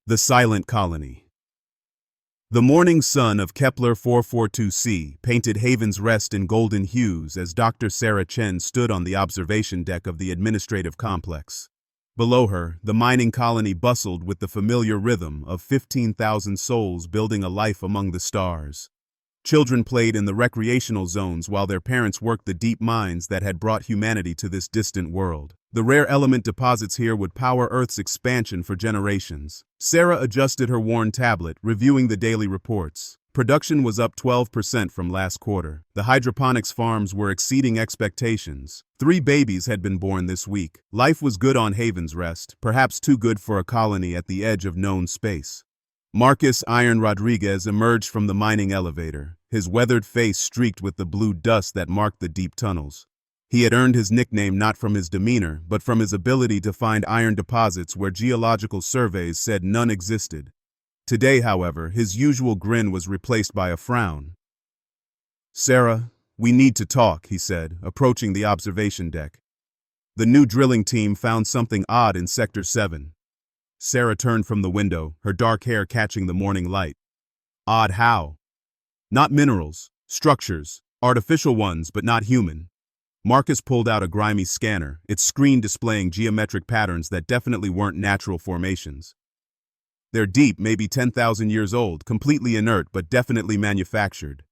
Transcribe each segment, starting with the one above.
The Silent Colony. The morning sun of Kepler 442c painted Haven's Rest in golden hues as Dr. Sarah Chen stood on the observation deck of the administrative complex. Below her, the mining colony bustled with the familiar rhythm of 15,000 souls building a life among the stars. Children played in the recreational zones while their parents worked the deep mines that had brought humanity to this distant world. The rare element deposits here would power Earth's expansion for generations. Sarah adjusted her worn tablet, reviewing the daily reports. Production was up 12% from last quarter. The hydroponics farms were exceeding expectations. 3 babies had been born this week. Life was good on Haven's Rest, perhaps too good for a colony at the edge of known space. Marcus Iron Rodriguez emerged from the mining elevator, his weathered face streaked with the blue dust that marked the deep tunnels. He had earned his nickname not from his demeanor, but from his ability to find iron deposits where geological surveys said none existed. Today, however, his usual grin was replaced by a frown. "Sarah, we need to talk," he said, approaching the observation deck. The new drilling team found something odd in Sector 7. Sarah turned from the window, her dark hair catching the morning light. Odd how? Not minerals, structures, artificial ones but not human. Marcus pulled out a grimy scanner, its screen displaying geometric patterns that definitely weren't natural formations. They're deep, maybe 10,000 years old, completely inert but definitely manufactured.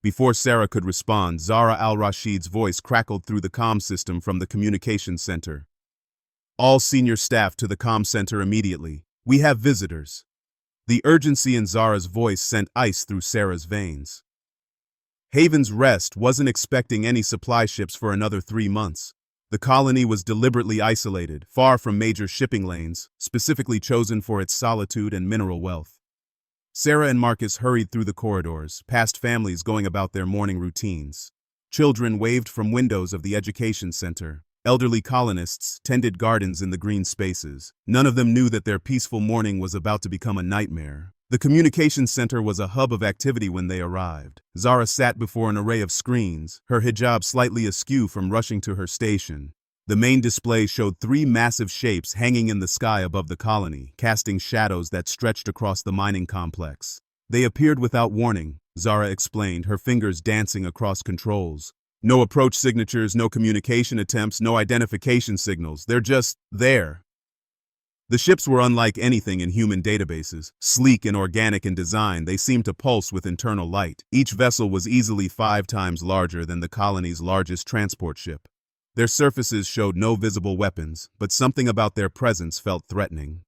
Before Sarah could respond, Zahra al-Rashid's voice crackled through the comm system from the communications center. "All senior staff to the comm center immediately. We have visitors." The urgency in Zahra's voice sent ice through Sarah's veins. Haven's Rest wasn't expecting any supply ships for another 3 months. The colony was deliberately isolated, far from major shipping lanes, specifically chosen for its solitude and mineral wealth. Sarah and Marcus hurried through the corridors, past families going about their morning routines. Children waved from windows of the education center. Elderly colonists tended gardens in the green spaces. None of them knew that their peaceful morning was about to become a nightmare. The communications center was a hub of activity when they arrived. Zahra sat before an array of screens, her hijab slightly askew from rushing to her station. The main display showed 3 massive shapes hanging in the sky above the colony, casting shadows that stretched across the mining complex. They appeared without warning, Zahra explained, her fingers dancing across controls. No approach signatures, no communication attempts, no identification signals. They're just there. The ships were unlike anything in human databases. Sleek and organic in design, they seemed to pulse with internal light. Each vessel was easily 5 times larger than the colony's largest transport ship. Their surfaces showed no visible weapons, but something about their presence felt threatening.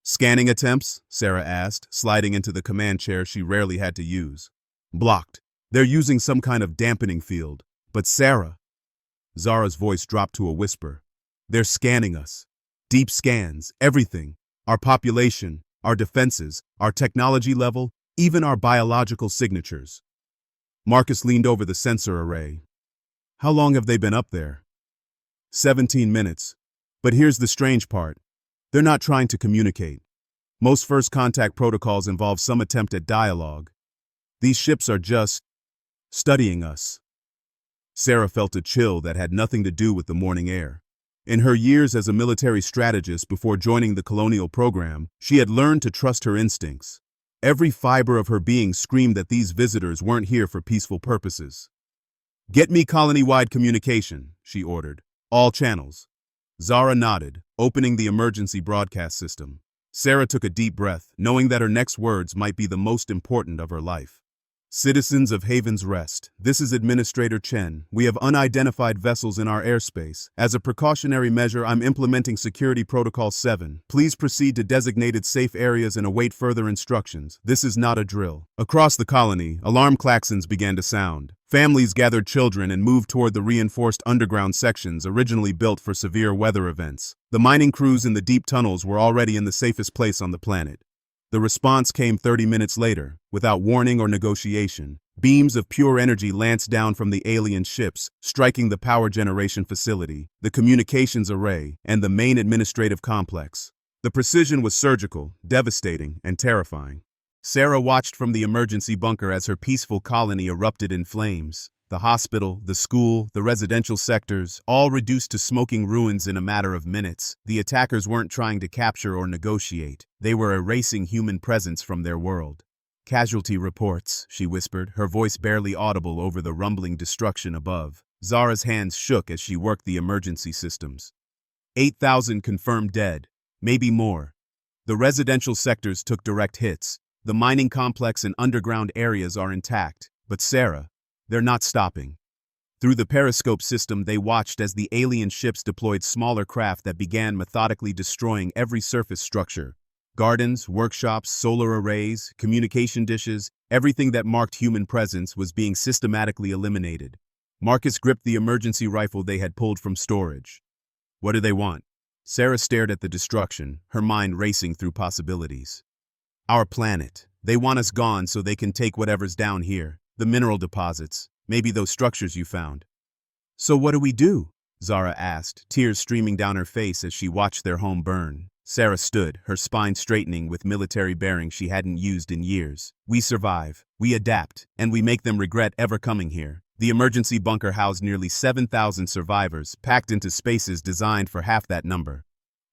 "Scanning attempts?" Sarah asked, sliding into the command chair she rarely had to use. "Blocked. They're using some kind of dampening field." "But Sarah," Zahra's voice dropped to a whisper, "they're scanning us. Deep scans, everything. Our population, our defenses, our technology level, even our biological signatures." Marcus leaned over the sensor array. "How long have they been up there?" 17 minutes. But here's the strange part. They're not trying to communicate. Most first contact protocols involve some attempt at dialogue. These ships are just studying us. Sarah felt a chill that had nothing to do with the morning air. In her years as a military strategist before joining the colonial program, she had learned to trust her instincts. Every fiber of her being screamed that these visitors weren't here for peaceful purposes. "Get me colony-wide communication," she ordered. "All channels." Zahra nodded, opening the emergency broadcast system. Sarah took a deep breath, knowing that her next words might be the most important of her life. "Citizens of Haven's Rest, this is Administrator Chen. We have unidentified vessels in our airspace. As a precautionary measure, I'm implementing Security Protocol 7. Please proceed to designated safe areas and await further instructions. This is not a drill." Across the colony, alarm klaxons began to sound. Families gathered children and moved toward the reinforced underground sections originally built for severe weather events. The mining crews in the deep tunnels were already in the safest place on the planet. The response came 30 minutes later, without warning or negotiation. Beams of pure energy lanced down from the alien ships, striking the power generation facility, the communications array, and the main administrative complex. The precision was surgical, devastating, and terrifying. Sarah watched from the emergency bunker as her peaceful colony erupted in flames. The hospital, the school, the residential sectors, all reduced to smoking ruins in a matter of minutes. The attackers weren't trying to capture or negotiate. They were erasing human presence from their world. "Casualty reports," she whispered, her voice barely audible over the rumbling destruction above. Zara's hands shook as she worked the emergency systems. 8,000 confirmed dead, maybe more. The residential sectors took direct hits. The mining complex and underground areas are intact. But Sarah, they're not stopping. Through the periscope system, they watched as the alien ships deployed smaller craft that began methodically destroying every surface structure. Gardens, workshops, solar arrays, communication dishes, everything that marked human presence was being systematically eliminated. Marcus gripped the emergency rifle they had pulled from storage. "What do they want?" Sarah stared at the destruction, her mind racing through possibilities. "Our planet. They want us gone so they can take whatever's down here. The mineral deposits, maybe those structures you found." "So what do we do?" Zara asked, tears streaming down her face as she watched their home burn. Sarah stood, her spine straightening with military bearing she hadn't used in years. "We survive, we adapt, and we make them regret ever coming here." The emergency bunker housed nearly 7,000 survivors, packed into spaces designed for half that number.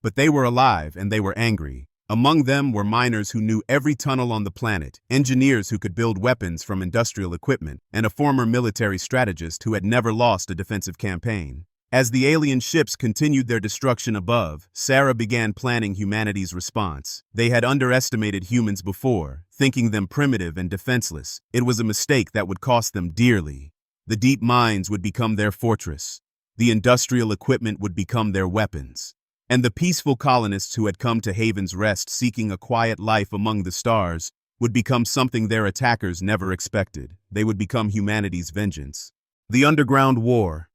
But they were alive and they were angry. Among them were miners who knew every tunnel on the planet, engineers who could build weapons from industrial equipment, and a former military strategist who had never lost a defensive campaign. As the alien ships continued their destruction above, Sarah began planning humanity's response. They had underestimated humans before, thinking them primitive and defenseless. It was a mistake that would cost them dearly. The deep mines would become their fortress. The industrial equipment would become their weapons. And the peaceful colonists who had come to Haven's Rest seeking a quiet life among the stars would become something their attackers never expected. They would become humanity's vengeance. The Underground War.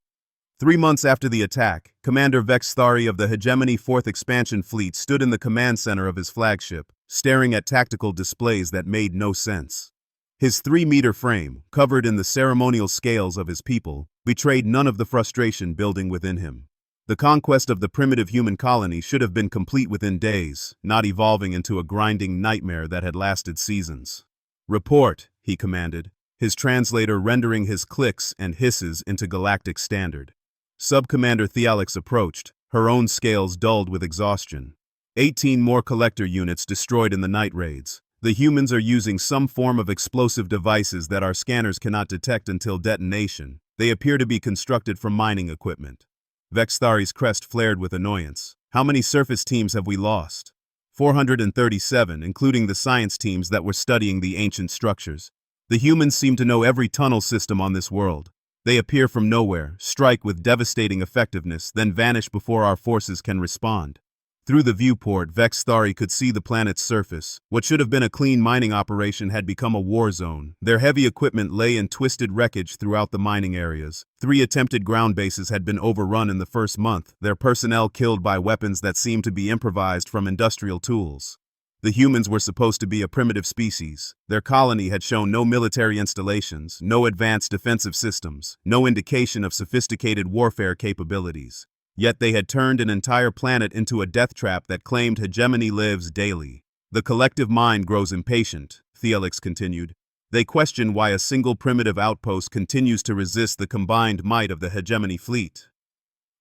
3 months after the attack, Commander Vex Thari of the Hegemony 4th Expansion Fleet stood in the command center of his flagship, staring at tactical displays that made no sense. His 3-meter frame, covered in the ceremonial scales of his people, betrayed none of the frustration building within him. The conquest of the primitive human colony should have been complete within days, not evolving into a grinding nightmare that had lasted seasons. "Report," he commanded, his translator rendering his clicks and hisses into galactic standard. Sub-Commander Thealix approached, her own scales dulled with exhaustion. 18 more collector units destroyed in the night raids. The humans are using some form of explosive devices that our scanners cannot detect until detonation. They appear to be constructed from mining equipment. Vex Thari's crest flared with annoyance. "How many surface teams have we lost?" 437, including the science teams that were studying the ancient structures. The humans seem to know every tunnel system on this world. They appear from nowhere, strike with devastating effectiveness, then vanish before our forces can respond. Through the viewport, Vex Thari could see the planet's surface. What should have been a clean mining operation had become a war zone. Their heavy equipment lay in twisted wreckage throughout the mining areas. 3 attempted ground bases had been overrun in the first month, their personnel killed by weapons that seemed to be improvised from industrial tools. The humans were supposed to be a primitive species. Their colony had shown no military installations, no advanced defensive systems, no indication of sophisticated warfare capabilities. Yet they had turned an entire planet into a death trap that claimed hegemony lives daily. "The collective mind grows impatient," Thealix continued. "They question why a single primitive outpost continues to resist the combined might of the hegemony fleet."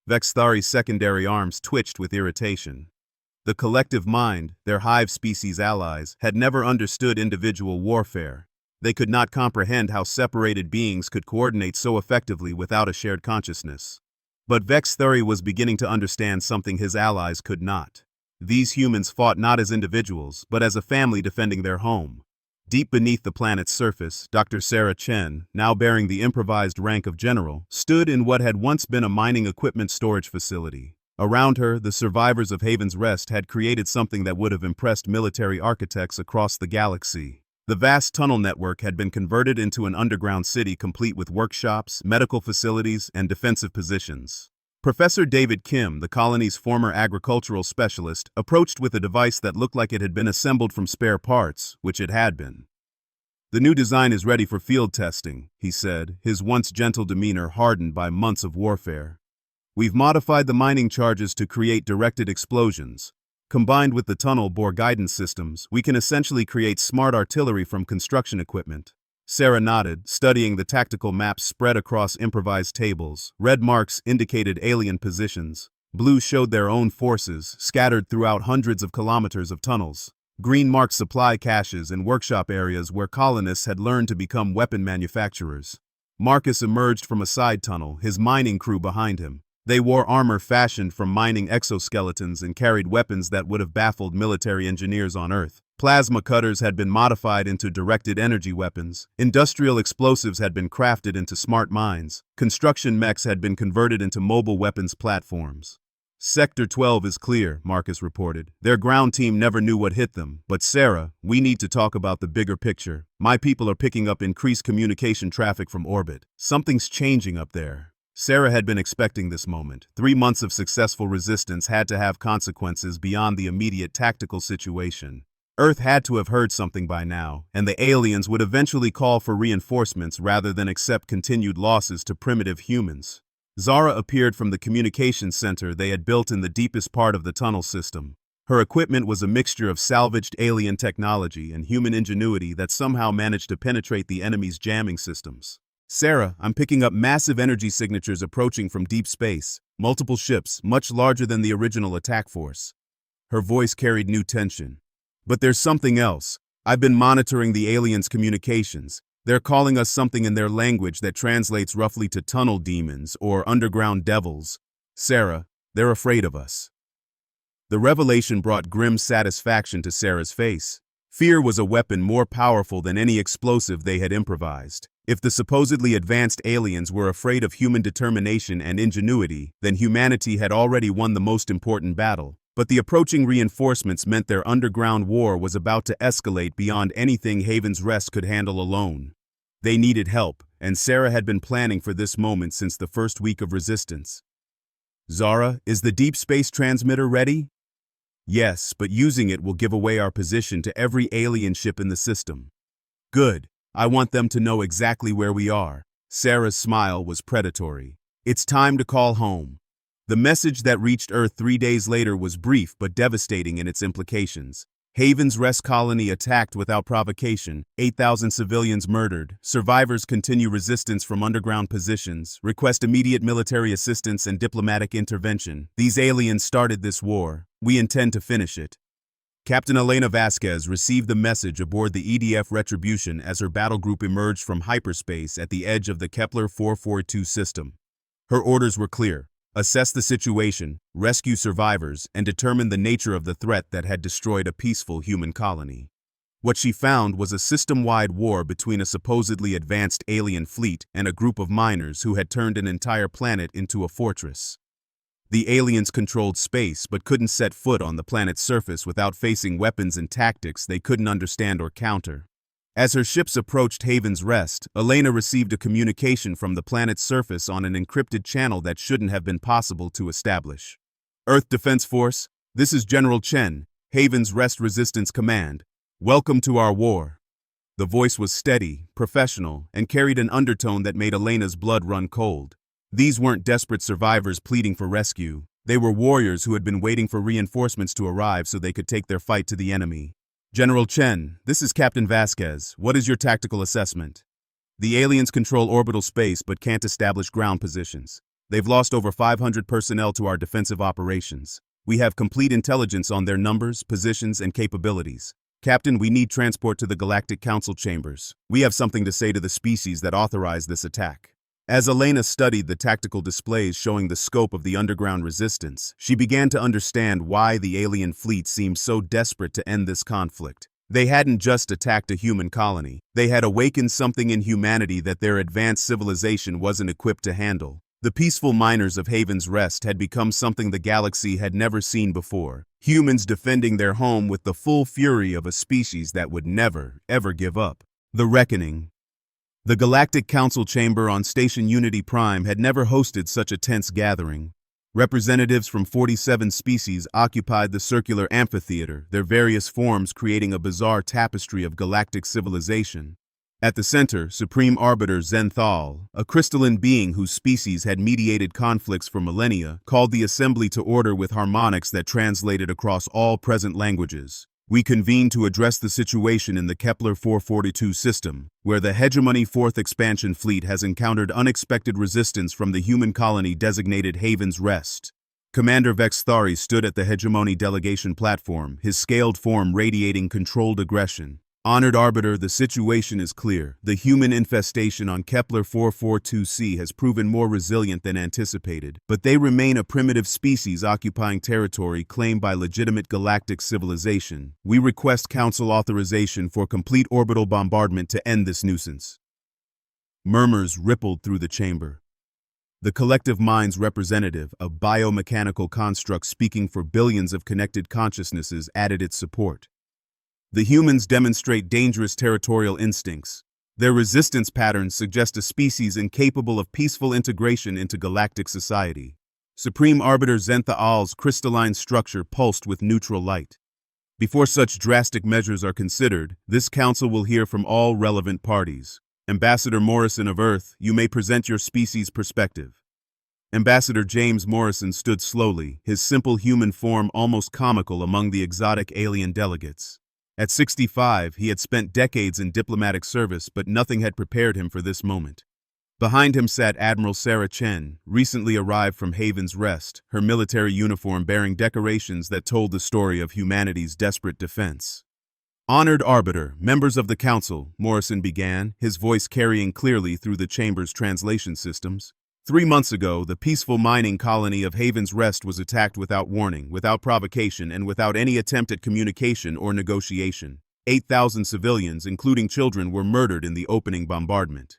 Vex Thari's secondary arms twitched with irritation. The collective mind, their hive species allies, had never understood individual warfare. They could not comprehend how separated beings could coordinate so effectively without a shared consciousness. But Vex Thari was beginning to understand something his allies could not. These humans fought not as individuals, but as a family defending their home. Deep beneath the planet's surface, Dr. Sarah Chen, now bearing the improvised rank of general, stood in what had once been a mining equipment storage facility. Around her, the survivors of Haven's Rest had created something that would have impressed military architects across the galaxy. The vast tunnel network had been converted into an underground city complete with workshops, medical facilities, and defensive positions. Professor David Kim, the colony's former agricultural specialist, approached with a device that looked like it had been assembled from spare parts, which it had been. "The new design is ready for field testing," he said, his once gentle demeanor hardened by months of warfare. "We've modified the mining charges to create directed explosions. Combined with the tunnel bore guidance systems, we can essentially create smart artillery from construction equipment." Sarah nodded, studying the tactical maps spread across improvised tables. Red marks indicated alien positions. Blue showed their own forces, scattered throughout hundreds of kilometers of tunnels. Green marked supply caches and workshop areas where colonists had learned to become weapon manufacturers. Marcus emerged from a side tunnel, his mining crew behind him. They wore armor fashioned from mining exoskeletons and carried weapons that would have baffled military engineers on Earth. Plasma cutters had been modified into directed energy weapons. Industrial explosives had been crafted into smart mines. Construction mechs had been converted into mobile weapons platforms. Sector 12 is clear, Marcus reported. Their ground team never knew what hit them. But Sarah, we need to talk about the bigger picture. My people are picking up increased communication traffic from orbit. Something's changing up there. Sarah had been expecting this moment. 3 months of successful resistance had to have consequences beyond the immediate tactical situation. Earth had to have heard something by now, and the aliens would eventually call for reinforcements rather than accept continued losses to primitive humans. Zara appeared from the communications center they had built in the deepest part of the tunnel system. Her equipment was a mixture of salvaged alien technology and human ingenuity that somehow managed to penetrate the enemy's jamming systems. Sarah, I'm picking up massive energy signatures approaching from deep space, multiple ships, much larger than the original attack force. Her voice carried new tension. But there's something else. I've been monitoring the aliens' communications. They're calling us something in their language that translates roughly to tunnel demons or underground devils. Sarah, they're afraid of us. The revelation brought grim satisfaction to Sarah's face. Fear was a weapon more powerful than any explosive they had improvised. If the supposedly advanced aliens were afraid of human determination and ingenuity, then humanity had already won the most important battle. But the approaching reinforcements meant their underground war was about to escalate beyond anything Haven's Rest could handle alone. They needed help, and Sarah had been planning for this moment since the first week of resistance. Zara, is the deep space transmitter ready? Yes, but using it will give away our position to every alien ship in the system. Good. I want them to know exactly where we are. Sarah's smile was predatory. It's time to call home. The message that reached Earth 3 days later was brief but devastating in its implications. Haven's Rest colony attacked without provocation, 8,000 civilians murdered, survivors continue resistance from underground positions, request immediate military assistance and diplomatic intervention. These aliens started this war. We intend to finish it. Captain Elena Vasquez received the message aboard the EDF Retribution as her battle group emerged from hyperspace at the edge of the Kepler 442 system. Her orders were clear. Assess the situation, rescue survivors, and determine the nature of the threat that had destroyed a peaceful human colony. What she found was a system-wide war between a supposedly advanced alien fleet and a group of miners who had turned an entire planet into a fortress. The aliens controlled space but couldn't set foot on the planet's surface without facing weapons and tactics they couldn't understand or counter. As her ships approached Haven's Rest, Elena received a communication from the planet's surface on an encrypted channel that shouldn't have been possible to establish. Earth Defense Force, this is General Chen, Haven's Rest Resistance Command. Welcome to our war. The voice was steady, professional, and carried an undertone that made Elena's blood run cold. These weren't desperate survivors pleading for rescue. They were warriors who had been waiting for reinforcements to arrive so they could take their fight to the enemy. General Chen, this is Captain Vasquez. What is your tactical assessment? The aliens control orbital space but can't establish ground positions. They've lost over 500 personnel to our defensive operations. We have complete intelligence on their numbers, positions, and capabilities. Captain, we need transport to the Galactic Council chambers. We have something to say to the species that authorized this attack. As Elena studied the tactical displays showing the scope of the underground resistance, she began to understand why the alien fleet seemed so desperate to end this conflict. They hadn't just attacked a human colony. They had awakened something in humanity that their advanced civilization wasn't equipped to handle. The peaceful miners of Haven's Rest had become something the galaxy had never seen before. Humans defending their home with the full fury of a species that would never, ever give up. The Reckoning. The Galactic Council chamber on Station Unity Prime had never hosted such a tense gathering. Representatives from 47 species occupied the circular amphitheater, their various forms creating a bizarre tapestry of galactic civilization. At the center, Supreme Arbiter Zenthal, a crystalline being whose species had mediated conflicts for millennia, called the assembly to order with harmonics that translated across all present languages. We convened to address the situation in the Kepler 442 system, where the Hegemony 4th Expansion Fleet has encountered unexpected resistance from the human colony designated Haven's Rest. Commander Vex Thari stood at the Hegemony delegation platform, his scaled form radiating controlled aggression. Honored Arbiter, the situation is clear. The human infestation on Kepler 442c has proven more resilient than anticipated, but they remain a primitive species occupying territory claimed by legitimate galactic civilization. We request Council authorization for complete orbital bombardment to end this nuisance. Murmurs rippled through the chamber. The collective mind's representative, a biomechanical construct speaking for billions of connected consciousnesses, added its support. The humans demonstrate dangerous territorial instincts. Their resistance patterns suggest a species incapable of peaceful integration into galactic society. Supreme Arbiter Zentha Al's crystalline structure pulsed with neutral light. Before such drastic measures are considered, this council will hear from all relevant parties. Ambassador Morrison of Earth, you may present your species' perspective. Ambassador James Morrison stood slowly, his simple human form almost comical among the exotic alien delegates. At 65, he had spent decades in diplomatic service, but nothing had prepared him for this moment. Behind him sat Admiral Sarah Chen, recently arrived from Haven's Rest, her military uniform bearing decorations that told the story of humanity's desperate defense. Honored Arbiter, members of the Council, Morrison began, his voice carrying clearly through the chamber's translation systems. 3 months ago, the peaceful mining colony of Haven's Rest was attacked without warning, without provocation, and without any attempt at communication or negotiation. 8,000 civilians, including children, were murdered in the opening bombardment.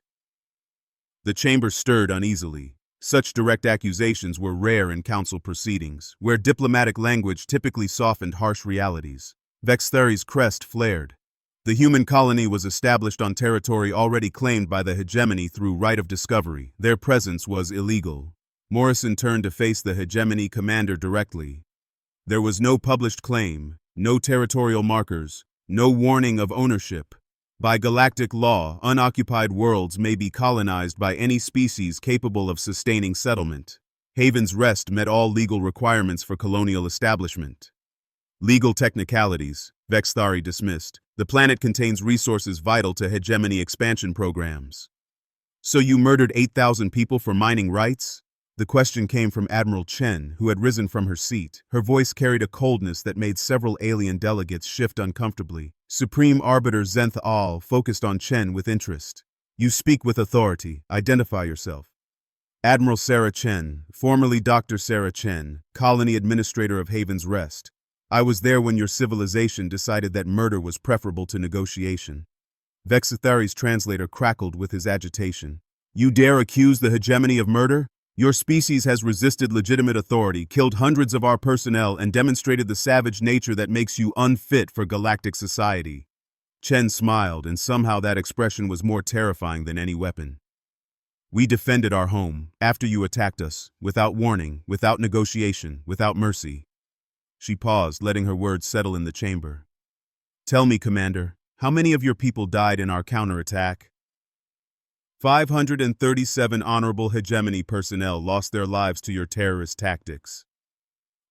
The chamber stirred uneasily. Such direct accusations were rare in council proceedings, where diplomatic language typically softened harsh realities. Vex Thari's crest flared. The human colony was established on territory already claimed by the hegemony through right of discovery. Their presence was illegal. Morrison turned to face the hegemony commander directly. There was no published claim, no territorial markers, no warning of ownership. By galactic law, unoccupied worlds may be colonized by any species capable of sustaining settlement. Haven's Rest met all legal requirements for colonial establishment. Legal technicalities, Vex Thari dismissed. The planet contains resources vital to hegemony expansion programs. So you murdered 8,000 people for mining rights? The question came from Admiral Chen, who had risen from her seat. Her voice carried a coldness that made several alien delegates shift uncomfortably. Supreme Arbiter Zenth Al focused on Chen with interest. You speak with authority. Identify yourself. Admiral Sarah Chen, formerly Dr. Sarah Chen, Colony Administrator of Haven's Rest. I was there when your civilization decided that murder was preferable to negotiation. Vex Thari's translator crackled with his agitation. You dare accuse the hegemony of murder? Your species has resisted legitimate authority, killed hundreds of our personnel, and demonstrated the savage nature that makes you unfit for galactic society. Chen smiled, and somehow that expression was more terrifying than any weapon. We defended our home, after you attacked us, without warning, without negotiation, without mercy. She paused, letting her words settle in the chamber. Tell me, Commander, how many of your people died in our counterattack? 537 honorable hegemony personnel lost their lives to your terrorist tactics.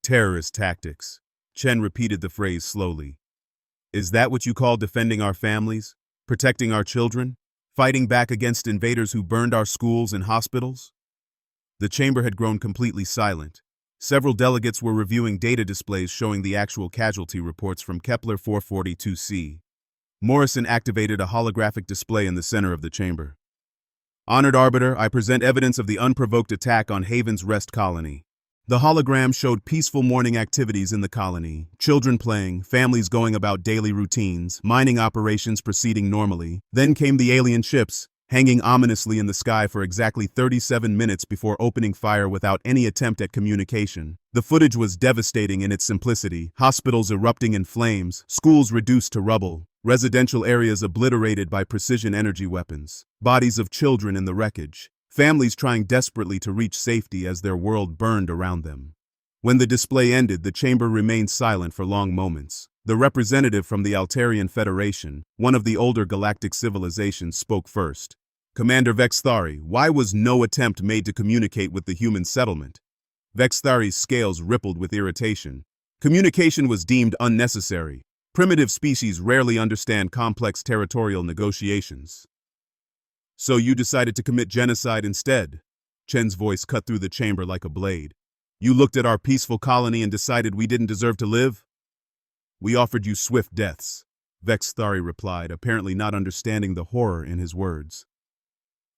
Terrorist tactics. Chen repeated the phrase slowly. Is that what you call defending our families? Protecting our children? Fighting back against invaders who burned our schools and hospitals? The chamber had grown completely silent. Several delegates were reviewing data displays showing the actual casualty reports from Kepler 442c. Morrison activated a holographic display in the center of the chamber. Honored Arbiter, I present evidence of the unprovoked attack on Haven's Rest colony. The hologram showed peaceful morning activities in the colony, children playing, families going about daily routines, mining operations proceeding normally. Then came the alien ships, hanging ominously in the sky for exactly 37 minutes before opening fire without any attempt at communication. The footage was devastating in its simplicity, hospitals erupting in flames, schools reduced to rubble, residential areas obliterated by precision energy weapons, bodies of children in the wreckage, families trying desperately to reach safety as their world burned around them. When the display ended, the chamber remained silent for long moments. The representative from the Altarian Federation, one of the older galactic civilizations, spoke first. Commander Vex Thari, why was no attempt made to communicate with the human settlement? Vex Thari's scales rippled with irritation. Communication was deemed unnecessary. Primitive species rarely understand complex territorial negotiations. So you decided to commit genocide instead? Chen's voice cut through the chamber like a blade. You looked at our peaceful colony and decided we didn't deserve to live? We offered you swift deaths, Vexthari replied, apparently not understanding the horror in his words.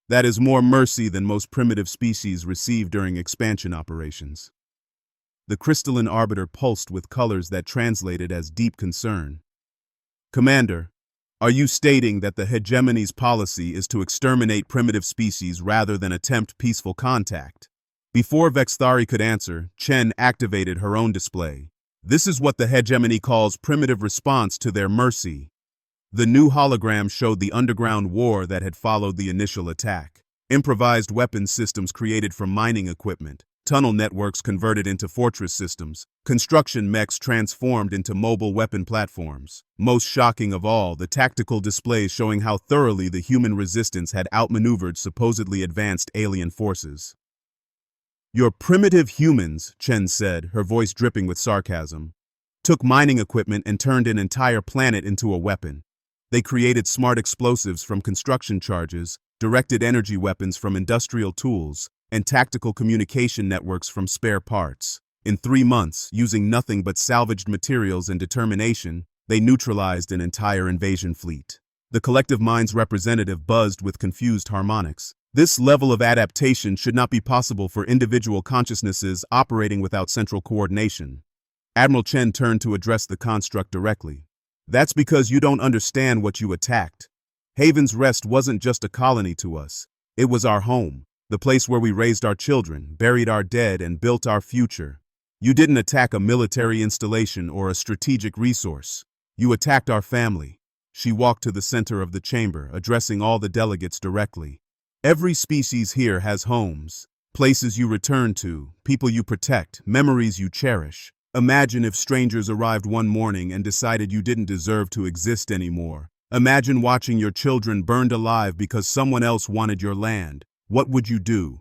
That is more mercy than most primitive species receive during expansion operations. The crystalline arbiter pulsed with colors that translated as deep concern. Commander, are you stating that the hegemony's policy is to exterminate primitive species rather than attempt peaceful contact? Before Vexthari could answer, Chen activated her own display. This is what the hegemony calls primitive response to their mercy. The new hologram showed the underground war that had followed the initial attack. Improvised weapons systems created from mining equipment, tunnel networks converted into fortress systems, construction mechs transformed into mobile weapon platforms. Most shocking of all, the tactical displays showing how thoroughly the human resistance had outmaneuvered supposedly advanced alien forces. Your primitive humans, Chen said, her voice dripping with sarcasm, took mining equipment and turned an entire planet into a weapon. They created smart explosives from construction charges, directed energy weapons from industrial tools, and tactical communication networks from spare parts. In 3 months, using nothing but salvaged materials and determination, they neutralized an entire invasion fleet. The collective mind's representative buzzed with confused harmonics. This level of adaptation should not be possible for individual consciousnesses operating without central coordination. Admiral Chen turned to address the construct directly. That's because you don't understand what you attacked. Haven's Rest wasn't just a colony to us. It was our home. The place where we raised our children, buried our dead, and built our future. You didn't attack a military installation or a strategic resource. You attacked our family. She walked to the center of the chamber, addressing all the delegates directly. Every species here has homes, places you return to, people you protect, memories you cherish. Imagine if strangers arrived one morning and decided you didn't deserve to exist anymore. Imagine watching your children burned alive because someone else wanted your land. What would you do?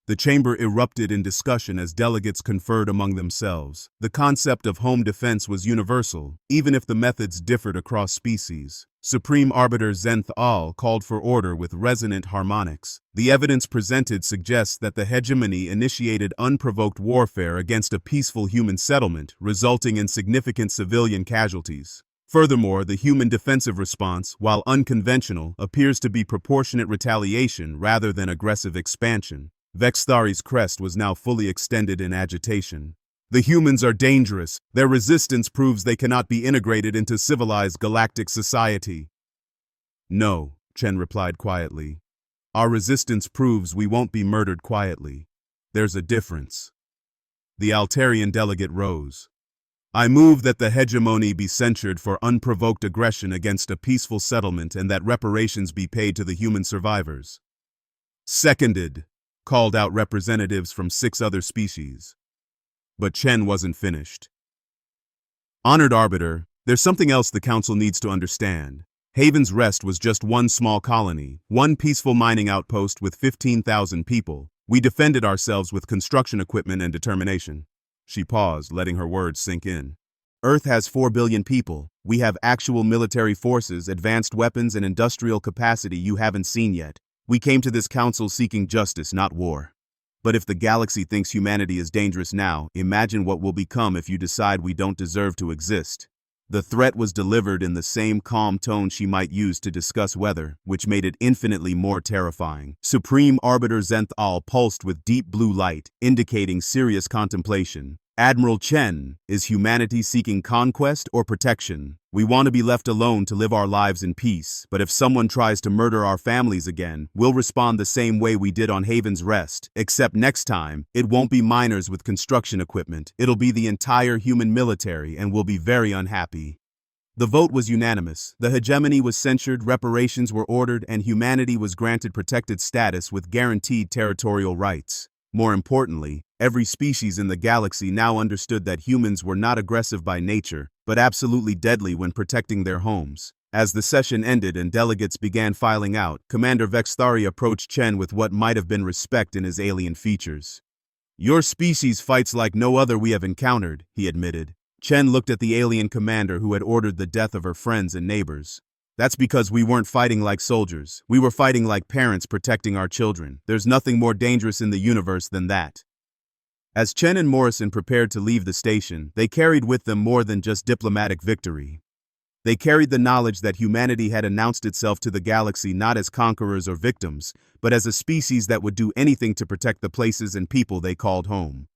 The chamber erupted in discussion as delegates conferred among themselves. The concept of home defense was universal, even if the methods differed across species. Supreme Arbiter Zenth Al called for order with resonant harmonics. The evidence presented suggests that the hegemony initiated unprovoked warfare against a peaceful human settlement, resulting in significant civilian casualties. Furthermore, the human defensive response, while unconventional, appears to be proportionate retaliation rather than aggressive expansion. Vexthari's crest was now fully extended in agitation. The humans are dangerous. Their resistance proves they cannot be integrated into civilized galactic society. No, Chen replied quietly. Our resistance proves we won't be murdered quietly. There's a difference. The Altarian delegate rose. I move that the hegemony be censured for unprovoked aggression against a peaceful settlement and that reparations be paid to the human survivors. Seconded, called out representatives from 6 other species. But Chen wasn't finished. Honored Arbiter, there's something else the Council needs to understand. Haven's Rest was just one small colony, one peaceful mining outpost with 15,000 people. We defended ourselves with construction equipment and determination. She paused, letting her words sink in. Earth has 4 billion people. We have actual military forces, advanced weapons, and industrial capacity you haven't seen yet. We came to this council seeking justice, not war. But if the galaxy thinks humanity is dangerous now, imagine what will become if you decide we don't deserve to exist. The threat was delivered in the same calm tone she might use to discuss weather, which made it infinitely more terrifying. Supreme Arbiter Zenth Al pulsed with deep blue light, indicating serious contemplation. Admiral Chen, is humanity seeking conquest or protection? We want to be left alone to live our lives in peace, but if someone tries to murder our families again, we'll respond the same way we did on Haven's Rest, except next time, it won't be miners with construction equipment, it'll be the entire human military and we'll be very unhappy. The vote was unanimous. The hegemony was censured, reparations were ordered, and humanity was granted protected status with guaranteed territorial rights. More importantly, every species in the galaxy now understood that humans were not aggressive by nature, but absolutely deadly when protecting their homes. As the session ended and delegates began filing out, Commander Vexthari approached Chen with what might have been respect in his alien features. Your species fights like no other we have encountered, he admitted. Chen looked at the alien commander who had ordered the death of her friends and neighbors. That's because we weren't fighting like soldiers. We were fighting like parents protecting our children. There's nothing more dangerous in the universe than that. As Chen and Morrison prepared to leave the station, they carried with them more than just diplomatic victory. They carried the knowledge that humanity had announced itself to the galaxy not as conquerors or victims, but as a species that would do anything to protect the places and people they called home.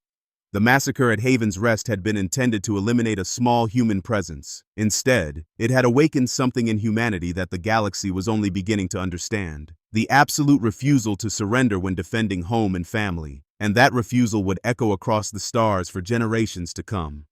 The massacre at Haven's Rest had been intended to eliminate a small human presence. Instead, it had awakened something in humanity that the galaxy was only beginning to understand. The absolute refusal to surrender when defending home and family. And that refusal would echo across the stars for generations to come.